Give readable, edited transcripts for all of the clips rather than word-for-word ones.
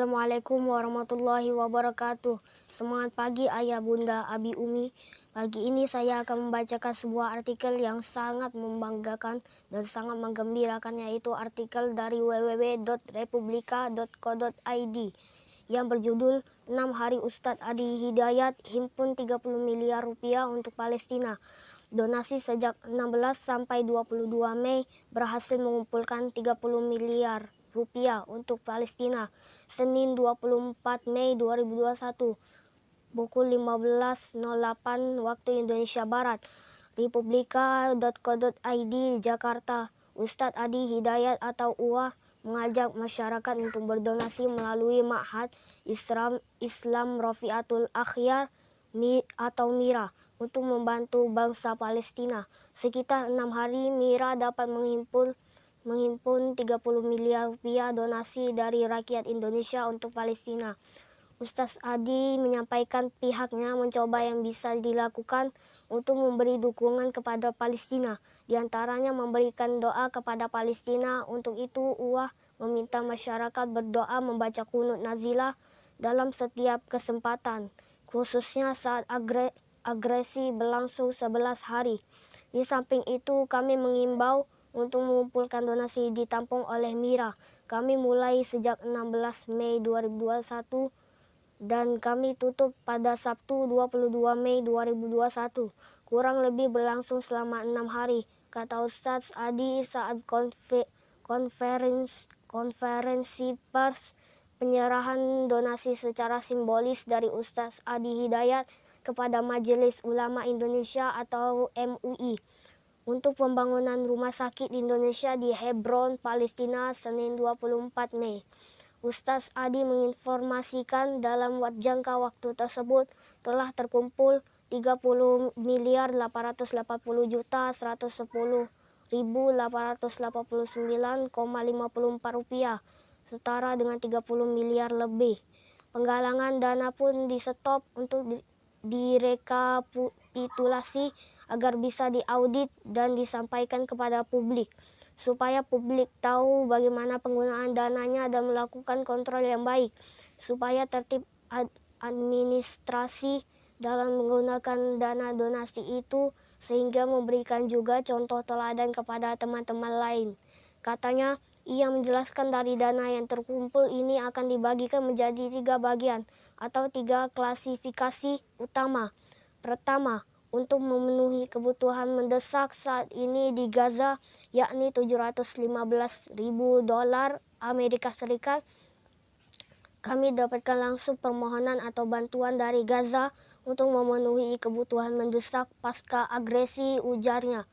Assalamualaikum warahmatullahi wabarakatuh. Semangat pagi ayah bunda abi umi. Pagi ini saya akan membacakan sebuah artikel yang sangat membanggakan dan sangat menggembirakan, yaitu artikel dari www.republika.co.id yang berjudul 6 hari Ustadz Adi Hidayat himpun 30 miliar rupiah untuk Palestina. Donasi sejak 16 sampai 22 Mei berhasil mengumpulkan 30 miliar rupiah untuk Palestina. Senin 24 Mei 2021 pukul 15.08 waktu Indonesia Barat. Republika.co.id Jakarta. Ustadz Adi Hidayat atau UWA mengajak masyarakat untuk berdonasi melalui Ma'had Islam Rafiatul Akhyar atau MIRA untuk membantu bangsa Palestina. Sekitar 6 hari MIRA dapat menghimpun 30 miliar rupiah donasi dari rakyat Indonesia untuk Palestina. Ustaz Adi menyampaikan pihaknya mencoba yang bisa dilakukan untuk memberi dukungan kepada Palestina, diantaranya memberikan doa kepada Palestina. Untuk itu, UWA meminta masyarakat berdoa membaca qunut nazilah dalam setiap kesempatan, khususnya saat agresi berlangsung 11 hari. Di samping itu, kami mengimbau untuk mengumpulkan donasi ditampung oleh MIRA. Kami mulai sejak 16 Mei 2021 dan kami tutup pada Sabtu 22 Mei 2021. Kurang lebih berlangsung selama 6 hari, kata Ustadz Adi saat konferensi pers penyerahan donasi secara simbolis dari Ustadz Adi Hidayat kepada Majelis Ulama Indonesia atau MUI untuk pembangunan rumah sakit Indonesia di Hebron, Palestina, Senin 24 Mei. Ustaz Adi menginformasikan dalam jangka waktu tersebut telah terkumpul 30 miliar 880 juta 110.889,54 rupiah, setara dengan 30 miliar lebih. Penggalangan dana pun di stop untuk direkapitulasi agar bisa diaudit dan disampaikan kepada publik, supaya publik tahu bagaimana penggunaan dananya dan melakukan kontrol yang baik, supaya tertib administrasi dalam menggunakan dana donasi itu, sehingga memberikan juga contoh teladan kepada teman-teman lain. Katanya, ia menjelaskan dari dana yang terkumpul ini akan dibagikan menjadi 3 bagian atau 3 klasifikasi utama. Pertama, untuk memenuhi kebutuhan mendesak saat ini di Gaza, yakni 715.000 dolar Amerika Serikat. Kami dapatkan langsung permohonan atau bantuan dari Gaza untuk memenuhi kebutuhan mendesak pasca agresi, ujarnya.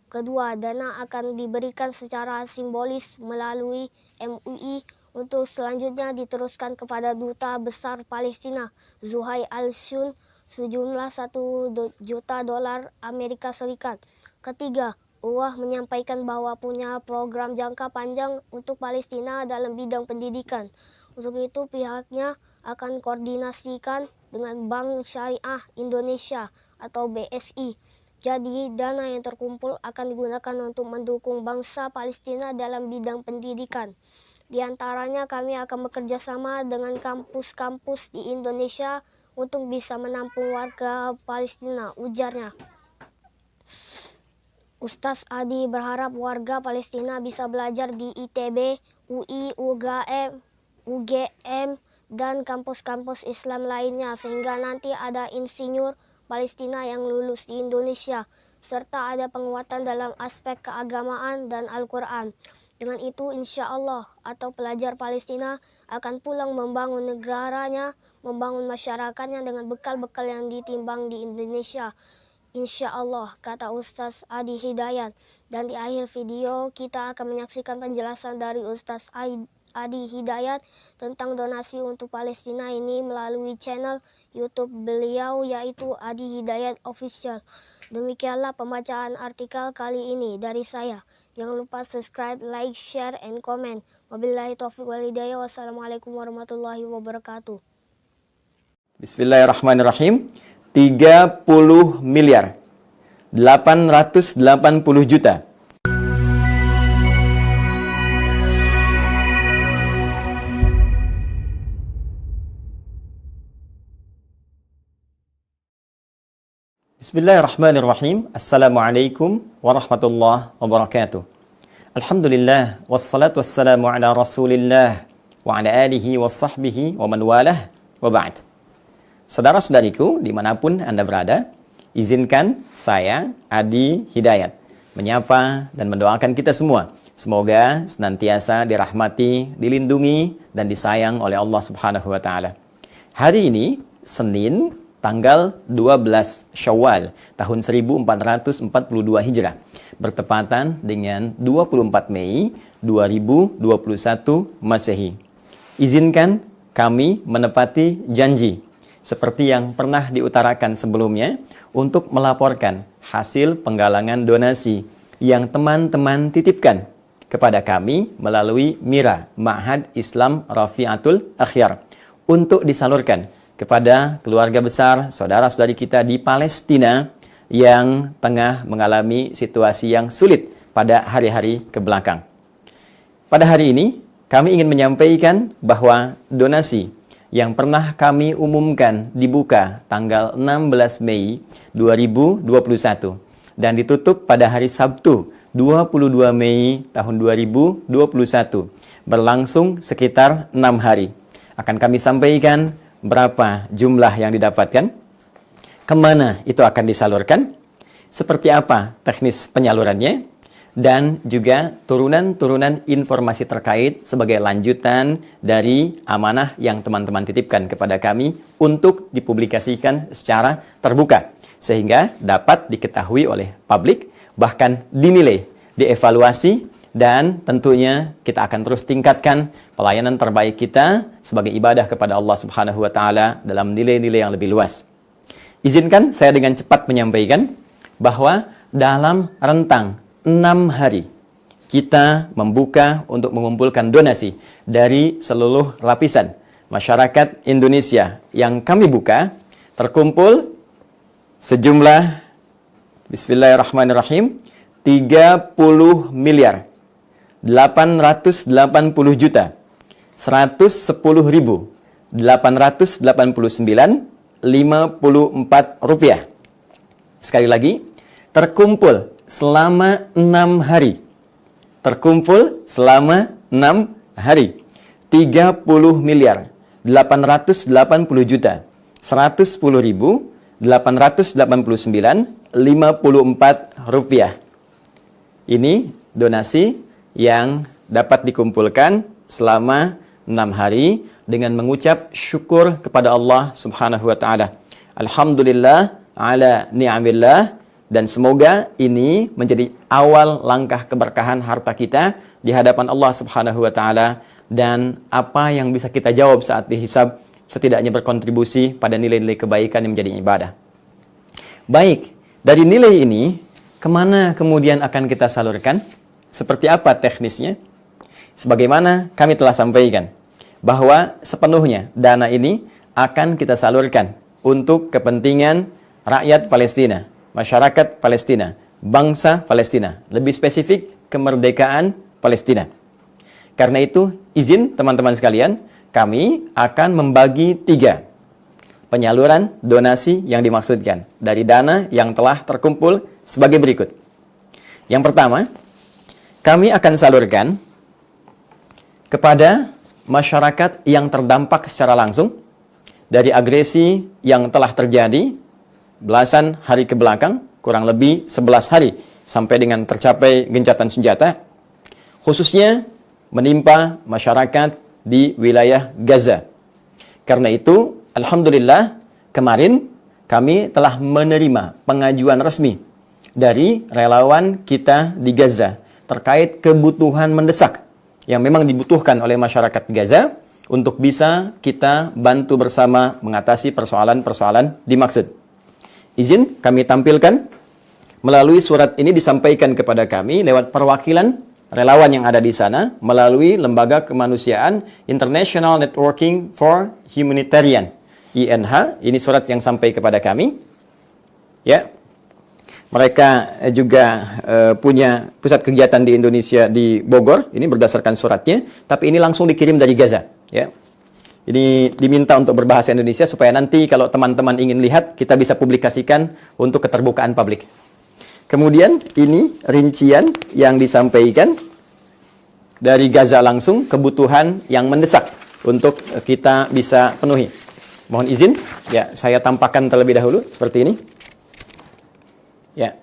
Kedua, dana akan diberikan secara simbolis melalui MUI untuk selanjutnya diteruskan kepada Duta Besar Palestina, Zuhair Al-Shun, sejumlah 1 juta dolar Amerika Serikat. Ketiga, UWA menyampaikan bahwa punya program jangka panjang untuk Palestina dalam bidang pendidikan. Untuk itu, pihaknya akan koordinasikan dengan Bank Syariah Indonesia atau BSI. Jadi, dana yang terkumpul akan digunakan untuk mendukung bangsa Palestina dalam bidang pendidikan. Di antaranya, kami akan bekerja sama dengan kampus-kampus di Indonesia untuk bisa menampung warga Palestina, ujarnya. Ustaz Adi berharap warga Palestina bisa belajar di ITB, UI, UGM, dan kampus-kampus Islam lainnya, sehingga nanti ada insinyur Palestina yang lulus di Indonesia, serta ada penguatan dalam aspek keagamaan dan Al-Quran. Dengan itu, insya Allah, atau pelajar Palestina akan pulang membangun negaranya, membangun masyarakatnya dengan bekal-bekal yang ditimbang di Indonesia. Insya Allah, kata Ustaz Adi Hidayat. Dan di akhir video, kita akan menyaksikan penjelasan dari Ustaz Adi Hidayat tentang donasi untuk Palestina ini melalui channel YouTube beliau, yaitu Adi Hidayat Official. Demikianlah pembacaan artikel kali ini dari saya. Jangan lupa subscribe, like, share, and comment. Wabillahi taufiq wal hidayah. Wassalamualaikum warahmatullahi wabarakatuh. Bismillahirrahmanirrahim. 30 miliar 880 juta Bismillahirrahmanirrahim. Assalamualaikum warahmatullahi wabarakatuh. Alhamdulillah, wassalatu wassalamu ala rasulillah wa ala alihi wa sahbihi wa man walah wa ba'd. Saudara-saudariku dimanapun Anda berada, izinkan saya, Adi Hidayat, menyapa dan mendoakan kita semua. Semoga senantiasa dirahmati, dilindungi, dan disayang oleh Allah Subhanahu wa Ta'ala. Hari ini, Senin, tanggal 12 Syawal, tahun 1442 Hijrah, bertepatan dengan 24 Mei 2021 Masehi. Izinkan kami menepati janji, seperti yang pernah diutarakan sebelumnya, untuk melaporkan hasil penggalangan donasi yang teman-teman titipkan kepada kami melalui MIRA, Ma'had Islam Rafi'atul Akhyar, untuk disalurkan kepada keluarga besar saudara-saudari kita di Palestina yang tengah mengalami situasi yang sulit pada hari-hari kebelakang. Pada hari ini, kami ingin menyampaikan bahwa donasi yang pernah kami umumkan dibuka tanggal 16 Mei 2021 dan ditutup pada hari Sabtu 22 Mei tahun 2021, berlangsung sekitar 6 hari. Akan kami sampaikan berapa jumlah yang didapatkan, kemana itu akan disalurkan, seperti apa teknis penyalurannya, dan juga turunan-turunan informasi terkait sebagai lanjutan dari amanah yang teman-teman titipkan kepada kami untuk dipublikasikan secara terbuka, sehingga dapat diketahui oleh publik, bahkan dinilai, dievaluasi, dan tentunya kita akan terus tingkatkan pelayanan terbaik kita sebagai ibadah kepada Allah Subhanahu wa Ta'ala dalam nilai-nilai yang lebih luas. Izinkan saya dengan cepat menyampaikan bahwa dalam rentang 6 hari kita membuka untuk mengumpulkan donasi dari seluruh lapisan masyarakat Indonesia. Yang kami buka terkumpul sejumlah, bismillahirrahmanirrahim, 30 miliar 880 juta 110.889.54 rupiah. Sekali lagi, terkumpul selama 6 hari. Terkumpul selama 6 hari. 30 miliar 880 juta 110.889.54 rupiah. Ini donasi yang dapat dikumpulkan selama 6 hari dengan mengucap syukur kepada Allah Subhanahu wa Ta'ala. Alhamdulillah ala ni'amillah, dan semoga ini menjadi awal langkah keberkahan harta kita di hadapan Allah Subhanahu wa Ta'ala, dan apa yang bisa kita jawab saat dihisab setidaknya berkontribusi pada nilai-nilai kebaikan yang menjadi ibadah. Baik, dari nilai ini kemana kemudian akan kita salurkan? Seperti apa teknisnya? Sebagaimana kami telah sampaikan, bahwa sepenuhnya dana ini akan kita salurkan untuk kepentingan rakyat Palestina, masyarakat Palestina, bangsa Palestina, lebih spesifik kemerdekaan Palestina. Karena itu, izin teman-teman sekalian, kami akan membagi 3 penyaluran donasi yang dimaksudkan dari dana yang telah terkumpul sebagai berikut. Yang pertama, kami akan salurkan kepada masyarakat yang terdampak secara langsung dari agresi yang telah terjadi belasan hari ke belakang, kurang lebih 11 hari sampai dengan tercapai gencatan senjata, khususnya menimpa masyarakat di wilayah Gaza. Karena itu, alhamdulillah, kemarin kami telah menerima pengajuan resmi dari relawan kita di Gaza terkait kebutuhan mendesak yang memang dibutuhkan oleh masyarakat Gaza untuk bisa kita bantu bersama mengatasi persoalan-persoalan dimaksud. Izin kami tampilkan melalui surat ini disampaikan kepada kami lewat perwakilan relawan yang ada di sana melalui Lembaga Kemanusiaan International Networking for Humanitarian, INH. Ini surat yang sampai kepada kami. Ya. Mereka juga punya pusat kegiatan di Indonesia di Bogor. Ini berdasarkan suratnya, tapi ini langsung dikirim dari Gaza. Ya. Ini diminta untuk berbahasa Indonesia supaya nanti kalau teman-teman ingin lihat, kita bisa publikasikan untuk keterbukaan publik. Kemudian ini rincian yang disampaikan dari Gaza langsung, kebutuhan yang mendesak untuk kita bisa penuhi. Mohon izin, ya saya tampakkan terlebih dahulu seperti ini. Ya,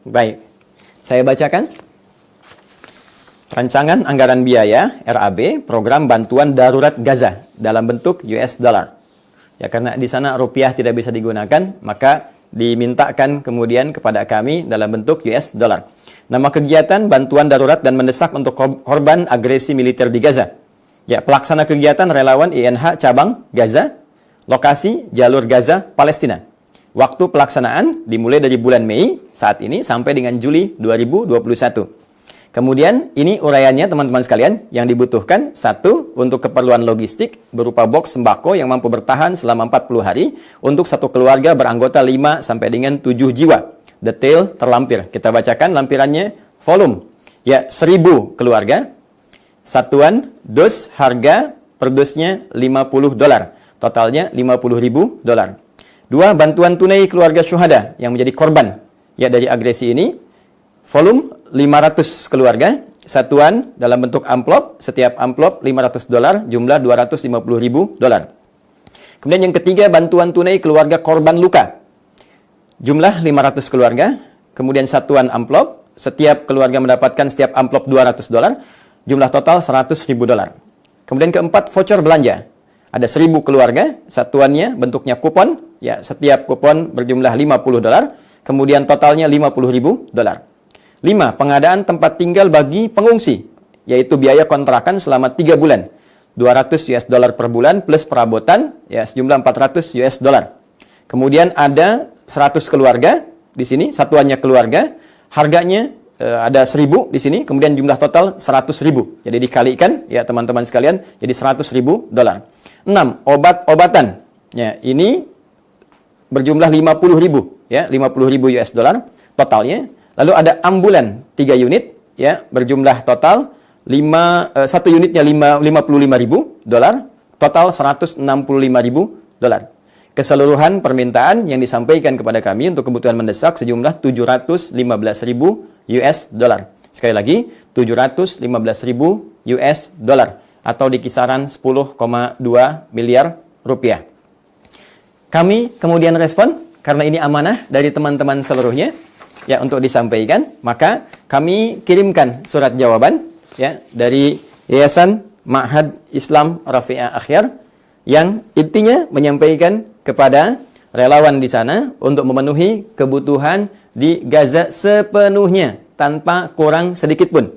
baik. Saya bacakan. Rancangan Anggaran Biaya RAB Program Bantuan Darurat Gaza dalam bentuk US dollar. Ya, karena di sana rupiah tidak bisa digunakan, maka dimintakan kemudian kepada kami dalam bentuk US dollar. Nama kegiatan bantuan darurat dan mendesak untuk korban agresi militer di Gaza. Ya, pelaksana kegiatan relawan INH cabang Gaza, lokasi jalur Gaza, Palestina. Waktu pelaksanaan dimulai dari bulan Mei saat ini sampai dengan Juli 2021. Kemudian ini uraiannya teman-teman sekalian yang dibutuhkan. Satu, untuk keperluan logistik berupa box sembako yang mampu bertahan selama 40 hari untuk satu keluarga beranggota 5 sampai dengan 7 jiwa. Detail terlampir. Kita bacakan lampirannya. Volume. Ya, 1000 keluarga. Satuan dos harga per dosnya $50. Totalnya $50.000. 2, bantuan tunai keluarga syuhada yang menjadi korban ya dari agresi ini. Volume 500 keluarga, satuan dalam bentuk amplop, setiap amplop $500, jumlah $250.000. Kemudian yang ketiga, bantuan tunai keluarga korban luka, jumlah 500 keluarga, kemudian satuan amplop, setiap keluarga mendapatkan setiap amplop $200, jumlah total $100.000. Kemudian keempat, voucher belanja, ada 1000 keluarga, satuannya bentuknya kupon, ya setiap kupon berjumlah $50, kemudian totalnya $50.000. 5. Pengadaan tempat tinggal bagi pengungsi, yaitu biaya kontrakan selama 3 bulan. $200 per bulan plus perabotan, ya sejumlah $400. Kemudian ada 100 keluarga di sini, satuannya keluarga, harganya ada 1000 di sini, kemudian jumlah total 100.000. Jadi dikalikan ya teman-teman sekalian, jadi $100.000. 6. Obat-obatan. Ya, ini berjumlah 50.000 ya, $50.000 totalnya. Lalu ada ambulan 3 unit ya, berjumlah total 1 unitnya $55.000, total $165.000. Keseluruhan permintaan yang disampaikan kepada kami untuk kebutuhan mendesak sejumlah $715.000. Sekali lagi, $715.000 atau di kisaran 10,2 miliar rupiah. Kami kemudian respon karena ini amanah dari teman-teman seluruhnya ya untuk disampaikan, maka kami kirimkan surat jawaban ya dari Yayasan Ma'had Islam Rafi'ah Akhyar yang intinya menyampaikan kepada relawan di sana untuk memenuhi kebutuhan di Gaza sepenuhnya tanpa kurang sedikit pun.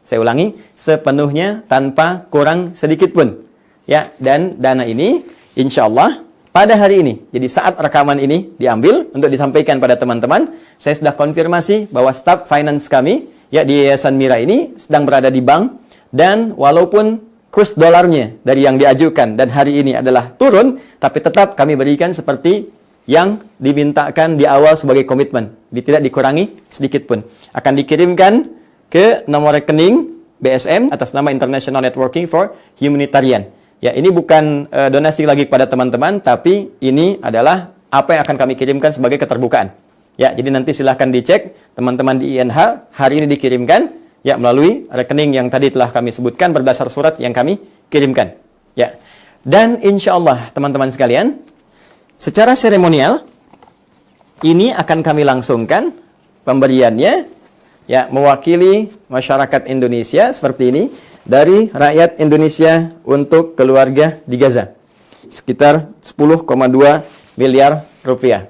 Saya ulangi, sepenuhnya tanpa kurang sedikit pun. Ya, dan dana ini insyaallah pada hari ini, jadi saat rekaman ini diambil untuk disampaikan pada teman-teman, saya sudah konfirmasi bahwa staf finance kami ya di Yayasan Mira ini sedang berada di bank, dan walaupun kurs dolarnya dari yang diajukan dan hari ini adalah turun, tapi tetap kami berikan seperti yang dimintakan di awal sebagai komitmen. Jadi tidak dikurangi sedikit pun. Akan dikirimkan ke nomor rekening BSM atas nama International Networking for Humanitarian. Ya, ini bukan donasi lagi kepada teman-teman, tapi ini adalah apa yang akan kami kirimkan sebagai keterbukaan. Ya, jadi nanti silahkan dicek teman-teman di INH, hari ini dikirimkan ya melalui rekening yang tadi telah kami sebutkan berdasar surat yang kami kirimkan. Ya. Dan insya Allah teman-teman sekalian, secara seremonial ini akan kami langsungkan pemberiannya ya mewakili masyarakat Indonesia seperti ini. Dari rakyat Indonesia untuk keluarga di Gaza. Sekitar 10,2 miliar rupiah.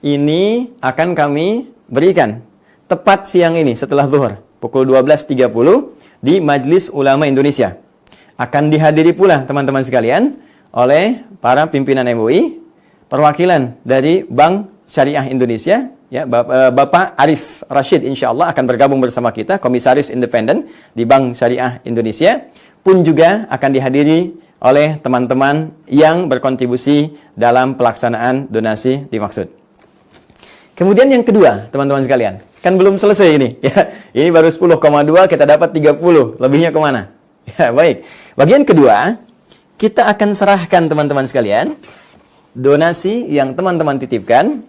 Ini akan kami berikan tepat siang ini setelah zuhur, pukul 12.30 di Majelis Ulama Indonesia. Akan dihadiri pula teman-teman sekalian oleh para pimpinan MUI, perwakilan dari Bank Syariah Indonesia, ya, Bapak Arif Rashid insyaallah akan bergabung bersama kita, komisaris independen di Bank Syariah Indonesia, pun juga akan dihadiri oleh teman-teman yang berkontribusi dalam pelaksanaan donasi dimaksud. Kemudian yang kedua, teman-teman sekalian, kan belum selesai ini, ya. Ini baru 10,2, kita dapat 30, lebihnya kemana? Ya, baik. Bagian kedua, kita akan serahkan teman-teman sekalian donasi yang teman-teman titipkan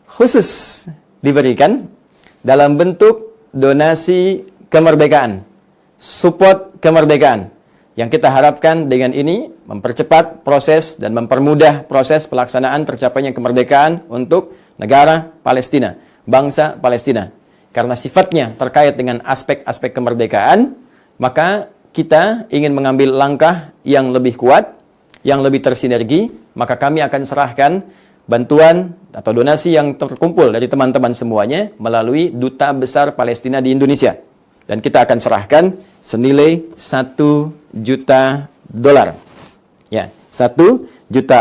khusus diberikan dalam bentuk donasi kemerdekaan, support kemerdekaan. Yang kita harapkan dengan ini mempercepat proses dan mempermudah proses pelaksanaan tercapainya kemerdekaan untuk negara Palestina, bangsa Palestina. Karena sifatnya terkait dengan aspek-aspek kemerdekaan, maka kita ingin mengambil langkah yang lebih kuat, yang lebih tersinergi, maka kami akan serahkan bantuan atau donasi yang terkumpul dari teman-teman semuanya melalui Duta Besar Palestina di Indonesia. Dan kita akan serahkan senilai $1 juta. Ya, $1 juta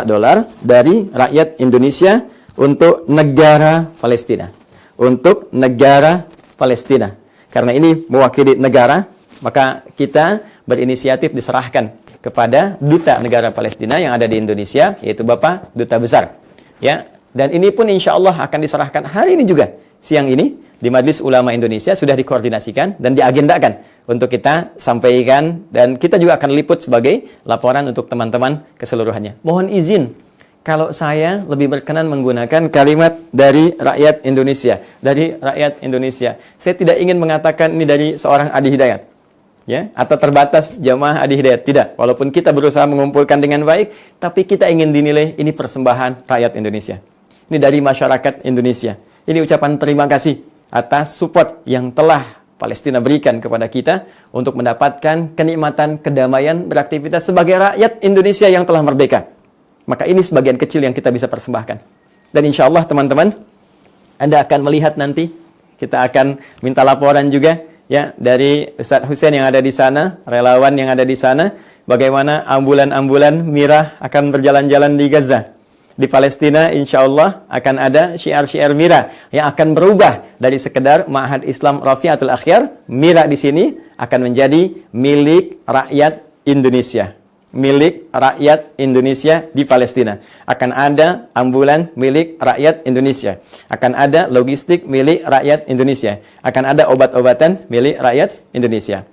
dari rakyat Indonesia untuk negara Palestina. Untuk negara Palestina. Karena ini mewakili negara, maka kita berinisiatif diserahkan kepada Duta Negara Palestina yang ada di Indonesia, yaitu Bapak Duta Besar. Ya, dan ini pun insya Allah akan diserahkan hari ini juga, siang ini, di Majelis Ulama Indonesia sudah dikoordinasikan dan diagendakan untuk kita sampaikan, dan kita juga akan liput sebagai laporan untuk teman-teman keseluruhannya. Mohon izin, kalau saya lebih berkenan menggunakan kalimat dari rakyat Indonesia. Dari rakyat Indonesia. Saya tidak ingin mengatakan ini dari seorang Adi Hidayat. Ya, atau terbatas jamaah Adi Hidayat. Tidak. Walaupun kita berusaha mengumpulkan dengan baik, tapi kita ingin dinilai ini persembahan rakyat Indonesia. Ini dari masyarakat Indonesia. Ini ucapan terima kasih atas support yang telah Palestina berikan kepada kita untuk mendapatkan kenikmatan kedamaian beraktivitas sebagai rakyat Indonesia yang telah merdeka. Maka ini sebagian kecil yang kita bisa persembahkan. Dan insya Allah teman-teman, Anda akan melihat nanti, kita akan minta laporan juga ya dari Ustaz Hussein yang ada di sana, relawan yang ada di sana, bagaimana ambulan-ambulan Mirah akan berjalan-jalan di Gaza. Di Palestina insya Allah akan ada syiar-syiar Mirah yang akan berubah dari sekedar Ma'had Islam Rafiatul Akhyar. Mirah di sini akan menjadi milik rakyat Indonesia. Milik rakyat Indonesia di Palestina. Akan ada ambulan milik rakyat Indonesia. Akan ada logistik milik rakyat Indonesia. Akan ada obat-obatan milik rakyat Indonesia.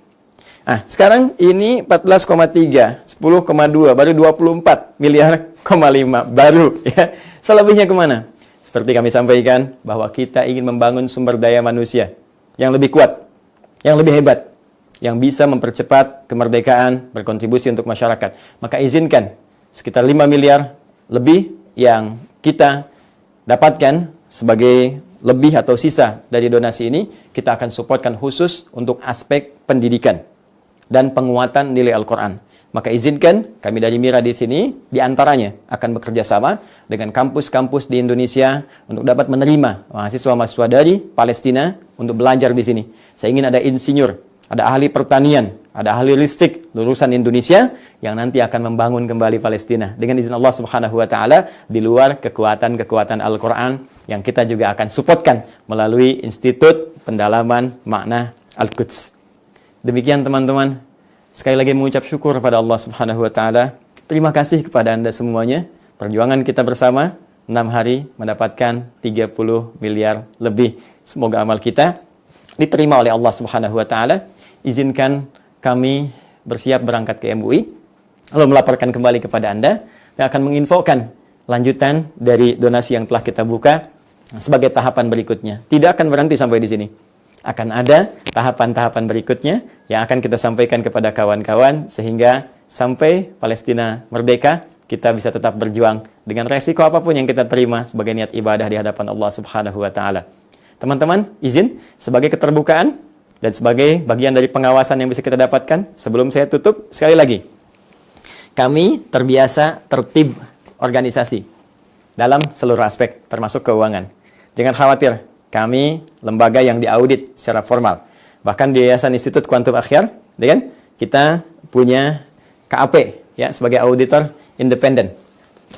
Nah, sekarang ini 14,3, 10,2, baru 24 miliar, 5 baru. Ya. Selebihnya kemana? Seperti kami sampaikan, bahwa kita ingin membangun sumber daya manusia yang lebih kuat, yang lebih hebat, yang bisa mempercepat kemerdekaan, berkontribusi untuk masyarakat. Maka izinkan sekitar 5 miliar lebih yang kita dapatkan sebagai lebih atau sisa dari donasi ini, kita akan supportkan khusus untuk aspek pendidikan dan penguatan nilai Al-Quran. Maka izinkan kami dari Mira di sini, diantaranya akan bekerja sama dengan kampus-kampus di Indonesia untuk dapat menerima mahasiswa-mahasiswa dari Palestina untuk belajar di sini. Saya ingin ada insinyur, ada ahli pertanian, ada ahli listrik lulusan Indonesia yang nanti akan membangun kembali Palestina dengan izin Allah Subhanahu wa taala di luar kekuatan-kekuatan Al-Qur'an yang kita juga akan supportkan melalui Institut Pendalaman Makna Al-Quds. Demikian teman-teman, sekali lagi mengucap syukur kepada Allah Subhanahu wa taala. Terima kasih kepada Anda semuanya. Perjuangan kita bersama 6 hari mendapatkan 30 miliar lebih. Semoga amal kita diterima oleh Allah Subhanahu wa taala. Izinkan kami bersiap berangkat ke MUI, lalu melaporkan kembali kepada Anda dan akan menginfokan lanjutan dari donasi yang telah kita buka sebagai tahapan berikutnya. Tidak akan berhenti sampai di sini. Akan ada tahapan-tahapan berikutnya yang akan kita sampaikan kepada kawan-kawan sehingga sampai Palestina merdeka, kita bisa tetap berjuang dengan resiko apapun yang kita terima sebagai niat ibadah di hadapan Allah Subhanahu wa taala. Teman-teman, izin sebagai keterbukaan dan sebagai bagian dari pengawasan yang bisa kita dapatkan, sebelum saya tutup, sekali lagi, kami terbiasa tertib organisasi dalam seluruh aspek, termasuk keuangan. Jangan khawatir, kami lembaga yang diaudit secara formal. Bahkan di Yayasan Institut Quantum Akhyar, kita punya KAP ya sebagai auditor independen.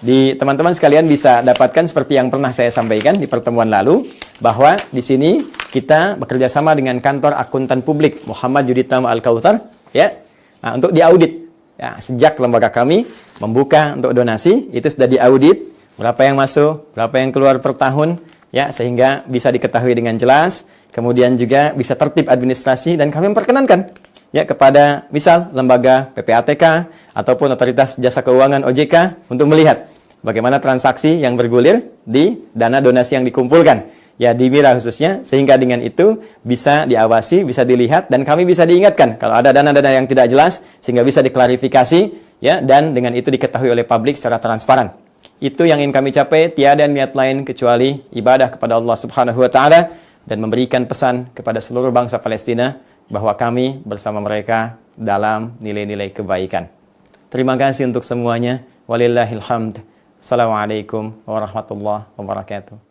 Di teman-teman sekalian bisa dapatkan seperti yang pernah saya sampaikan di pertemuan lalu, bahwa di sini kita bekerja sama dengan kantor akuntan publik Muhammad Yuditama Al-Kautsar ya. Nah, untuk diaudit. Ya, sejak lembaga kami membuka untuk donasi, itu sudah diaudit berapa yang masuk, berapa yang keluar per tahun ya, sehingga bisa diketahui dengan jelas, kemudian juga bisa tertib administrasi, dan kami memperkenankan ya kepada misal lembaga PPATK ataupun otoritas jasa keuangan OJK untuk melihat bagaimana transaksi yang bergulir di dana donasi yang dikumpulkan, ya di Mira khususnya, sehingga dengan itu bisa diawasi, bisa dilihat, dan kami bisa diingatkan kalau ada dana-dana yang tidak jelas, sehingga bisa diklarifikasi, ya, dan dengan itu diketahui oleh publik secara transparan. Itu yang ingin kami capai, tiada niat lain kecuali ibadah kepada Allah Subhanahu wa Ta'ala dan memberikan pesan kepada seluruh bangsa Palestina bahwa kami bersama mereka dalam nilai-nilai kebaikan. Terima kasih untuk semuanya. Walillahil hamd. Assalamualaikum warahmatullahi wabarakatuh.